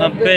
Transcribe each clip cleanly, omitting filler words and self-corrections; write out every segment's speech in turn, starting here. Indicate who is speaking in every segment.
Speaker 1: 90।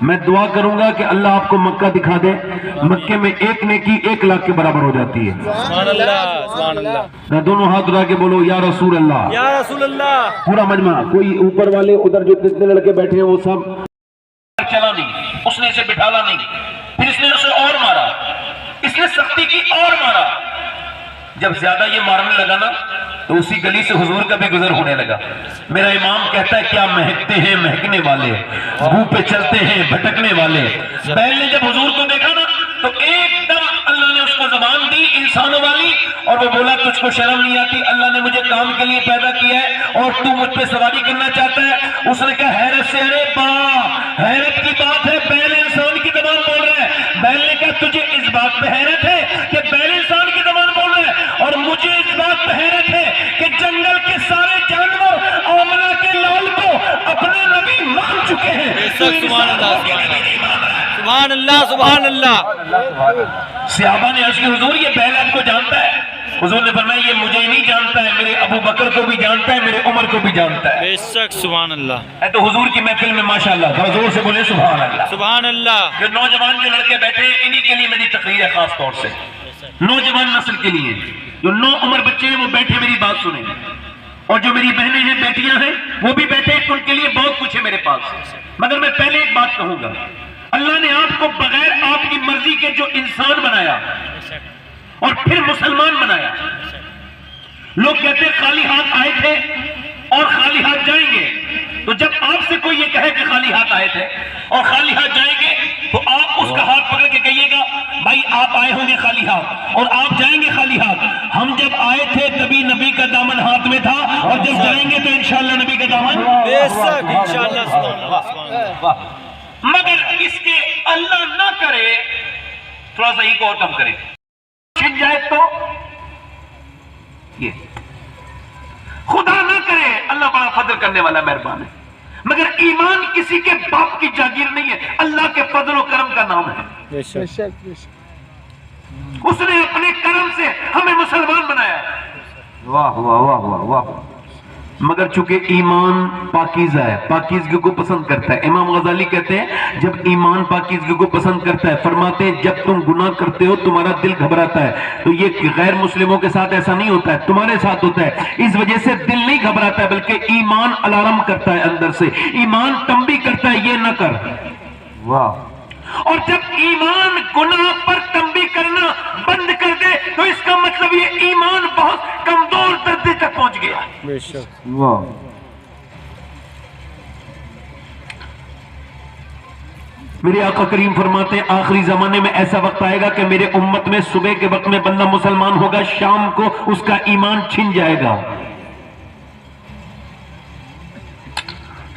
Speaker 2: میں دعا کروں گا کہ اللہ آپ کو مکہ دکھا دے. مکے میں ایک نیکی 1 لاکھ کے برابر ہو جاتی ہے.
Speaker 1: سبحان اللہ سبحان اللہ.
Speaker 2: میں دونوں ہاتھ اٹھا کے بولو یا رسول اللہ.
Speaker 1: یا رسول اللہ.
Speaker 2: پورا مجمع, کوئی اوپر والے ادھر جو جتنے لڑکے بیٹھے ہیں وہ سب چلا نہیں, اس نے اسے بٹھالا نہیں, پھر اس نے اسے اور مارا, اس نے سختی کی اور مارا. جب زیادہ یہ مارنے لگا نا تو اسی گلی سے حضور کا بھی گزر ہونے لگا. میرا امام کہتا ہے کیا مہکتے ہیں مہکنے والے, بو پہ چلتے ہیں بھٹکنے والے. بیل نے جب حضور کو دیکھا نا تو ایک دم اللہ نے اس کو زبان دی انسانوں والی, اور وہ بولا تجھ کو شرم نہیں آتی, اللہ نے مجھے کام کے لیے پیدا کیا ہے اور تو مجھ پہ سواری کرنا چاہتا ہے. اس نے کہا حیرت سے, ارے با حیرت کی بات ہے, بیل انسان کی زبان بول رہا ہے. بیل نے کہا تجھے اس بات پہ حیرت ہے کہ بیل انسان کی زبان بول رہا ہے, اور مجھے اس بات پہ حیرت ہے کہ جنگل کے سارے جانور آمنہ کے لال کو اپنے نبی مان چکے ہیں.
Speaker 1: سبحان اللہ سبحان اللہ سبحان اللہ.
Speaker 2: صحابہ نے عرض کی حضور یہ بیل آپ کو جانتا ہے؟ حضور نے فرمایا یہ مجھے نہیں جانتا ہے, میرے ابو بکر کو بھی جانتا ہے, میرے عمر کو بھی جانتا ہے.
Speaker 1: بے شک سبحان اللہ.
Speaker 2: تو حضور کی محفل میں ماشاءاللہ ذرا زور سے بولے سبحان اللہ.
Speaker 1: سبحان اللہ.
Speaker 2: جو نوجوان جو لڑکے بیٹھے ہیں انہی کے لیے میری تقریر ہے, خاص طور سے نوجوان نسل کے لیے. جو 9 عمر بچے ہیں وہ بیٹھے میری بات سنیں, اور جو میری بہنیں ہیں بیٹیاں ہیں وہ بھی بیٹھے, ان کے لیے بہت کچھ ہے میرے پاس. مگر میں پہلے ایک بات کہوں گا, اللہ نے آپ کو بغیر آپ کی مرضی کے جو انسان بنایا اور پھر مسلمان بنایا. لوگ کہتے ہیں خالی ہاتھ آئے تھے اور خالی ہاتھ جائیں گے, تو جب آپ سے کوئی یہ کہے کہ خالی ہاتھ آئے تھے اور خالی ہاتھ جائیں گے تو آپ اس کا ہاتھ پکڑ کے کہیے گا بھائی آپ آئے ہوں گے خالی ہاتھ اور آپ جائیں گے خالی ہاتھ. ہم جب آئے تھے تبھی نبی کا دامن ہاتھ میں تھا, اور جب جائیں گے تو انشاءاللہ نبی کا دامن.
Speaker 1: بے شک انشاءاللہ سبحان اللہ سبحان اللہ.
Speaker 2: مگر اس کے اللہ نہ کرے, تھوڑا سا ہی کو اور کم کرے, چھن جائے تو یہ خدا نہ کرے, اللہ بڑا فضل کرنے والا مہربان ہے. مگر ایمان کسی کے باپ کی جاگیر نہیں ہے, اللہ کے فضل و کرم کا نام ہے.
Speaker 1: بے شک
Speaker 2: اس نے اپنے کرم سے ہمیں مسلمان بنایا. واہ واہ واہ واہ واہ. مگر چونکہ ایمان پاکیزہ ہے, پاکیزگی کو پسند کرتا ہے. امام غزالی کہتے ہیں جب ایمان پاکیزگی کو پسند کرتا ہے, فرماتے ہیں جب تم گناہ کرتے ہو تمہارا دل گھبراتا ہے, تو یہ غیر مسلموں کے ساتھ ایسا نہیں ہوتا ہے, تمہارے ساتھ ہوتا ہے. اس وجہ سے دل نہیں گھبراتا ہے, بلکہ ایمان الارم کرتا ہے اندر سے, ایمان تنبیہ کرتا ہے یہ نہ کر. واہ. اور جب ایمان گناہ پر تنبیہ کرنا بند کر دے تو اس کا مطلب یہ ایمان بہت کمزور درجے تک پہنچ گیا.
Speaker 1: بے شک.
Speaker 2: واہ. میرے آقا کریم فرماتے ہیں آخری زمانے میں ایسا وقت آئے گا کہ میرے امت میں صبح کے وقت میں بندہ مسلمان ہوگا, شام کو اس کا ایمان چھن جائے گا.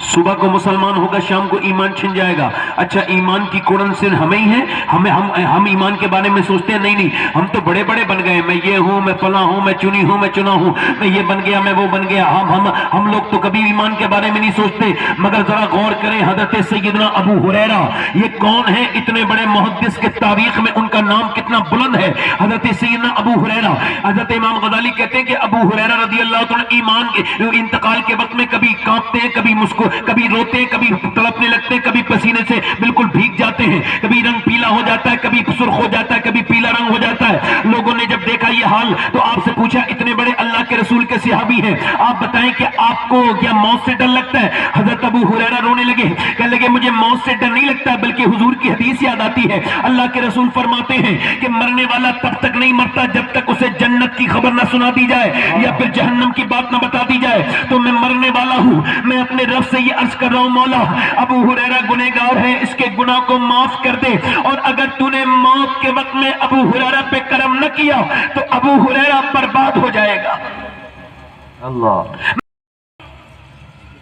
Speaker 2: صبح کو مسلمان ہوگا, شام کو ایمان چھن جائے گا. اچھا ایمان کی کوڑن سے ہمیں ہی ہیں, ہم ایمان کے بارے میں سوچتے ہیں نہیں نہیں ہم تو بڑے بڑے بن گئے, میں یہ ہوں, میں فلاں ہوں, میں چنی ہوں, میں چنا ہوں, میں یہ بن گیا, میں وہ بن گیا. ہم لوگ تو کبھی ایمان کے بارے میں نہیں سوچتے. مگر ذرا غور کریں, حضرت سیدنا ابو ہریرہ یہ کون ہیں؟ اتنے بڑے محدث کے تاریخ میں ان کا نام کتنا بلند ہے. حضرت سیدنا ابو ہریرہ, حضرت امام غزالی کہتے ہیں کہ ابو ہریرہ رضی اللہ تعالیٰ ایمان کے انتقال کے وقت میں کبھی کانپتے ہیں, کبھی روتے ہیں, کبھی تڑپنے لگتے ہیں, کبھی پسینے سے بالکل بھیگ جاتے ہیں, کبھی رنگ پیلا ہو جاتا ہے, کبھی سرخ ہو جاتا ہے, کبھی پیلا رنگ ہو جاتا ہے. لوگوں نے جب دیکھا یہ حال تو آپ سے پوچھا اتنے بڑے اللہ کے رسول کے صحابی ہیں, آپ بتائیں کہ آپ کو کیا موت سے ڈر لگتا ہے؟ حضرت ابو ہریرہ رونے لگے, کہنے لگے مجھے موت سے ڈر نہیں لگتا ہے, بلکہ حضور کی حدیث یاد آتی ہے. اللہ کے رسول فرماتے ہیں کہ مرنے والا تب تک نہیں مرتا جب تک اسے جنت کی خبر نہ سنا دی جائے یا پھر جہنم کی بات نہ بتا دی جائے. تو میں مرنے والا ہوں, میں اپنے رب سے یہ عرض کر رہا ہوں مولا ابو ہریرہ گنہگار ہے, اس کے گناہ کو معاف کر دے, اور اگر تو نے موت کے وقت میں ابو ہریرہ پہ کرم نہ کیا تو ابو ہریرہ برباد ہو جائے گا. اللہ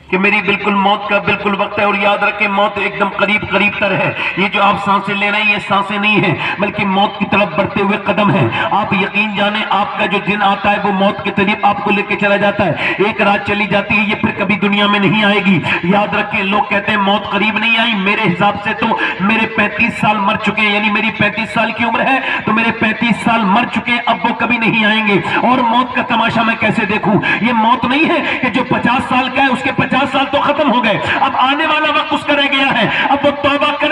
Speaker 2: کہ میری بالکل موت کا بالکل وقت ہے, اور یاد رکھیں موت ایک دم قریب تر ہے. یہ جو آپ سانسیں لے رہے ہیں یہ سانسیں نہیں ہیں, بلکہ موت کی طرف بڑھتے ہوئے قدم ہیں. آپ یقین جانیں آپ کا جو دن آتا ہے وہ موت کے قریب آپ کو لے کے چلا جاتا ہے. ایک رات چلی جاتی ہے, یہ پھر کبھی دنیا میں نہیں آئے گی. یاد رکھیں لوگ کہتے ہیں موت قریب نہیں آئی, میرے حساب سے تو میرے 35 سال مر چکے ہیں, یعنی میری 35 سال کی عمر ہے تو میرے 35 سال مر چکے ہیں, اب وہ کبھی نہیں آئیں گے. اور موت کا تماشا میں کیسے دیکھوں؟ یہ موت نہیں ہے کہ جو 50 سال کا ہے اس کے 50 سال تو ختم ہو گئے, اب آنے والا وقت اس کا رہ گیا ہے, اب وہ توبہ کر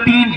Speaker 2: 3